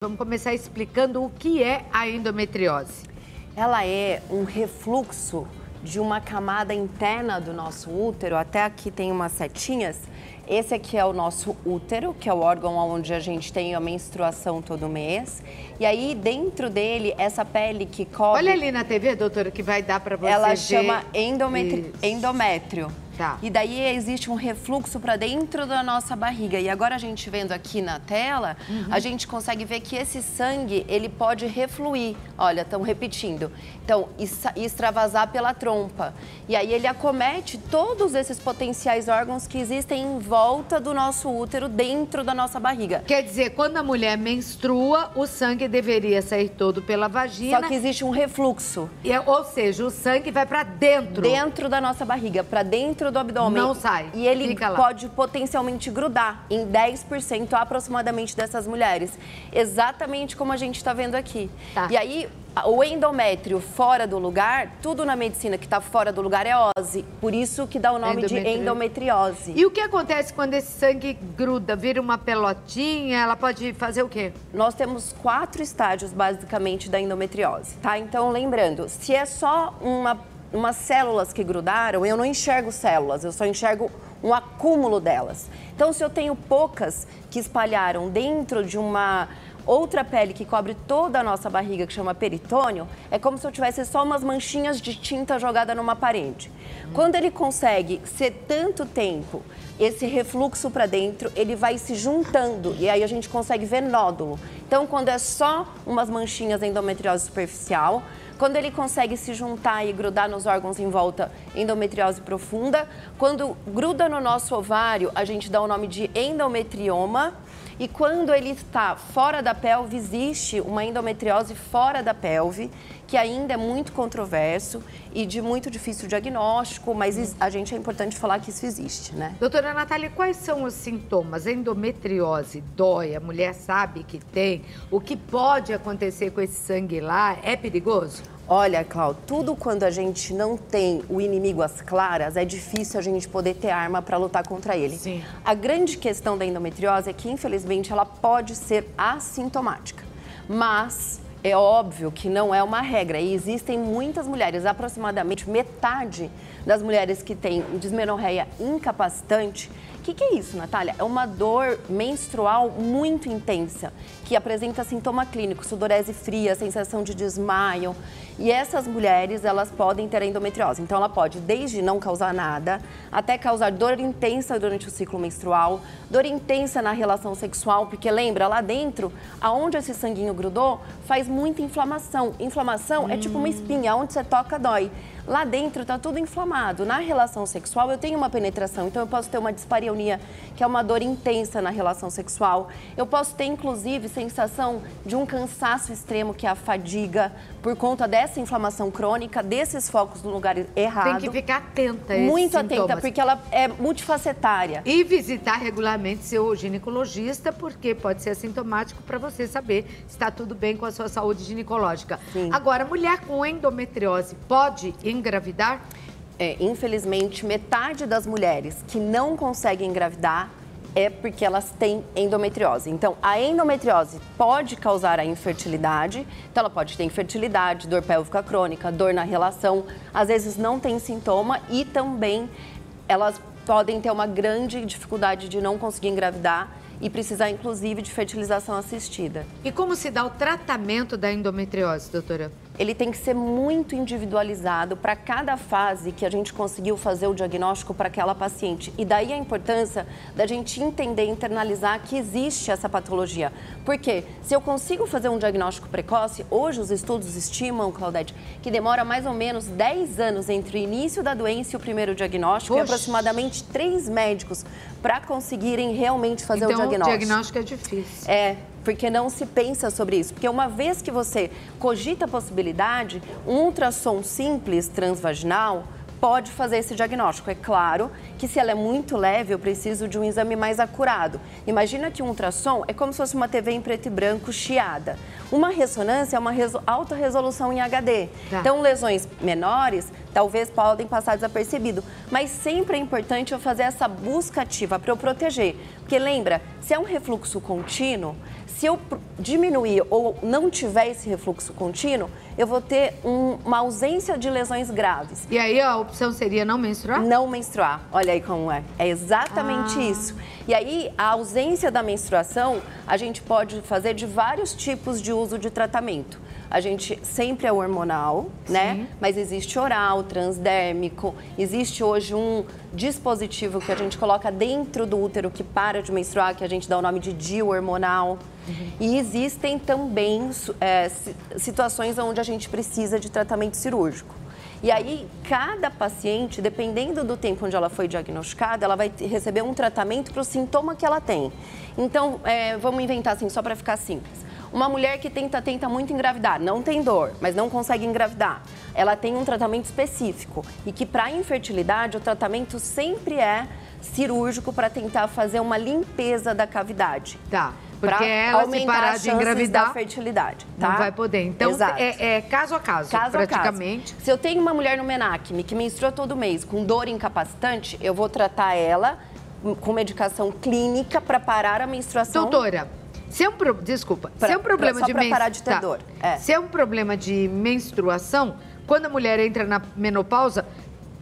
Vamos começar explicando o que é a endometriose. Ela é um refluxo de uma camada interna do nosso útero. Até aqui tem umas setinhas. Esse aqui é o nosso útero, que é o órgão onde a gente tem a menstruação todo mês. E aí, dentro dele, essa pele que cobre... Olha ali na TV, doutora, que vai dar para você Ela ver. chama endométrio. Tá. E daí existe um refluxo para dentro da nossa barriga. E agora a gente vendo aqui na tela, a gente consegue ver que esse sangue, ele pode refluir. Olha, estão repetindo. Então, extravasar pela trompa. E aí ele acomete todos esses potenciais órgãos que existem em volta do nosso útero, dentro da nossa barriga. Quer dizer, quando a mulher menstrua, o sangue deveria sair todo pela vagina. Só que existe um refluxo. Ou seja, o sangue vai para dentro. Dentro da nossa barriga, para dentro do abdômen. Não sai. E ele Fica lá. pode potencialmente grudar em 10% aproximadamente dessas mulheres. Exatamente como a gente está vendo aqui. Tá. E aí, o endométrio fora do lugar, tudo na medicina que está fora do lugar é ose. Por isso que dá o nome de endometriose. E o que acontece quando esse sangue gruda, vira uma pelotinha? Ela pode fazer o quê? Nós temos 4 estágios, basicamente, da endometriose, tá? Então, lembrando, se é só umas células que grudaram, eu não enxergo células, eu só enxergo um acúmulo delas. Então, se eu tenho poucas que espalharam dentro de uma outra pele que cobre toda a nossa barriga, que chama peritônio, é como se eu tivesse só umas manchinhas de tinta jogada numa parede. Quando ele consegue ser tanto tempo, esse refluxo para dentro, ele vai se juntando e aí a gente consegue ver nódulo. Então, quando é só umas manchinhas de endometriose superficial, quando ele consegue se juntar e grudar nos órgãos em volta, endometriose profunda. Quando gruda no nosso ovário, a gente dá o nome de endometrioma. E quando ele está fora da pelve, existe uma endometriose fora da pelve, que ainda é muito controverso e de muito difícil diagnóstico, mas a gente é importante falar que isso existe, né? Doutora Natália, quais são os sintomas? Endometriose dói, a mulher sabe que tem. O que pode acontecer com esse sangue lá? É perigoso? Olha, Cláudia, tudo quando a gente não tem o inimigo às claras, é difícil a gente poder ter arma para lutar contra ele. Sim. A grande questão da endometriose é que, infelizmente, ela pode ser assintomática, mas é óbvio que não é uma regra e existem muitas mulheres, aproximadamente metade das mulheres que têm dismenorreia incapacitante. O que é isso, Natália? É uma dor menstrual muito intensa, que apresenta sintoma clínico, sudorese fria, sensação de desmaio. E essas mulheres, elas podem ter endometriose. Então, ela pode desde não causar nada, até causar dor intensa durante o ciclo menstrual, dor intensa na relação sexual, porque lembra, lá dentro, aonde esse sanguinho grudou, faz muita inflamação. Inflamação é tipo uma espinha, onde você toca, dói. Lá dentro está tudo inflamado. Na relação sexual, eu tenho uma penetração, então eu posso ter uma dispareunia, que é uma dor intensa na relação sexual. Eu posso ter, inclusive, sensação de um cansaço extremo, que é a fadiga, por conta dessa inflamação crônica, desses focos no lugar errado. Tem que ficar atenta a esses Muito sintomas. atenta, porque ela é multifacetária. E visitar regularmente seu ginecologista, porque pode ser assintomático para você saber se está tudo bem com a sua saúde ginecológica. Sim. Agora, mulher com endometriose pode engravidar? Infelizmente, metade das mulheres que não conseguem engravidar é porque elas têm endometriose. Então, a endometriose pode causar a infertilidade. Então, ela pode ter infertilidade, dor pélvica crônica, dor na relação. Às vezes não tem sintoma e também elas podem ter uma grande dificuldade de não conseguir engravidar e precisar, inclusive, de fertilização assistida. E como se dá o tratamento da endometriose, doutora? Ele tem que ser muito individualizado para cada fase que a gente conseguiu fazer o diagnóstico para aquela paciente. E daí a importância da gente entender, internalizar que existe essa patologia. Porque se eu consigo fazer um diagnóstico precoce, hoje os estudos estimam, Claudete, que demora mais ou menos 10 anos entre o início da doença e o primeiro diagnóstico, e aproximadamente 3 médicos para conseguirem realmente fazer o diagnóstico. Então, o diagnóstico é difícil. Porque não se pensa sobre isso. Porque uma vez que você cogita a possibilidade, um ultrassom simples transvaginal pode fazer esse diagnóstico. É claro que se ela é muito leve, eu preciso de um exame mais acurado. Imagina que um ultrassom é como se fosse uma TV em preto e branco chiada. Uma ressonância é uma alta resolução em HD. Tá. Então, lesões menores talvez podem passar desapercebido. Mas sempre é importante eu fazer essa busca ativa para eu proteger. Porque lembra, se é um refluxo contínuo, se eu diminuir ou não tiver esse refluxo contínuo, eu vou ter uma ausência de lesões graves. E aí a opção seria não menstruar? Não menstruar. Olha aí como é. É exatamente isso. E aí, a ausência da menstruação, a gente pode fazer de vários tipos de uso de tratamento. A gente sempre é hormonal, né? Mas existe oral, transdérmico, existe hoje um dispositivo que a gente coloca dentro do útero que para de menstruar, que a gente dá o nome de DIU hormonal. E existem também situações onde a gente precisa de tratamento cirúrgico. E aí, cada paciente, dependendo do tempo onde ela foi diagnosticada, ela vai receber um tratamento para o sintoma que ela tem. Então, vamos inventar assim, só para ficar simples. Uma mulher que tenta muito engravidar, não tem dor, mas não consegue engravidar. Ela tem um tratamento específico e que para infertilidade o tratamento sempre é cirúrgico para tentar fazer uma limpeza da cavidade. Tá, porque ela se parar de engravidar, da fertilidade, tá? Não vai poder. Então é caso a caso, praticamente. Se eu tenho uma mulher no MENACME que menstrua todo mês com dor incapacitante, eu vou tratar ela com medicação clínica para parar a menstruação. Doutora, se é um problema de parar de ter dor. Se é um problema de menstruação, quando a mulher entra na menopausa,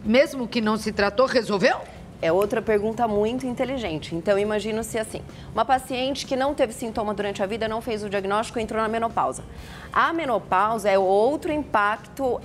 mesmo que não se tratou, resolveu? É outra pergunta muito inteligente. Então, imagina-se assim, uma paciente que não teve sintoma durante a vida, não fez o diagnóstico, entrou na menopausa. A menopausa é outro impacto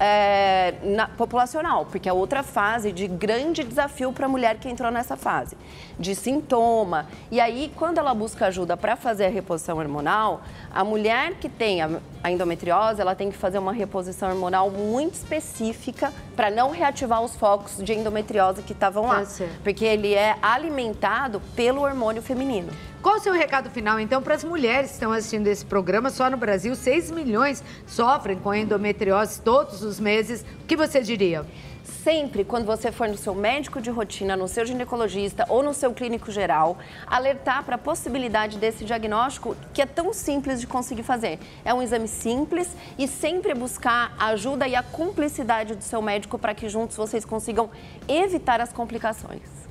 populacional, porque é outra fase de grande desafio para a mulher que entrou nessa fase, de sintoma. E aí, quando ela busca ajuda para fazer a reposição hormonal, a mulher que tem a endometriose, ela tem que fazer uma reposição hormonal muito específica para não reativar os focos de endometriose que estavam lá. Porque ele é alimentado pelo hormônio feminino. Qual o seu recado final, então, para as mulheres que estão assistindo esse programa? Só no Brasil, 6 milhões sofrem com endometriose todos os meses. O que você diria? Sempre, quando você for no seu médico de rotina, no seu ginecologista ou no seu clínico geral, alertar para a possibilidade desse diagnóstico que é tão simples de conseguir fazer. É um exame simples e sempre buscar a ajuda e a cumplicidade do seu médico para que juntos vocês consigam evitar as complicações.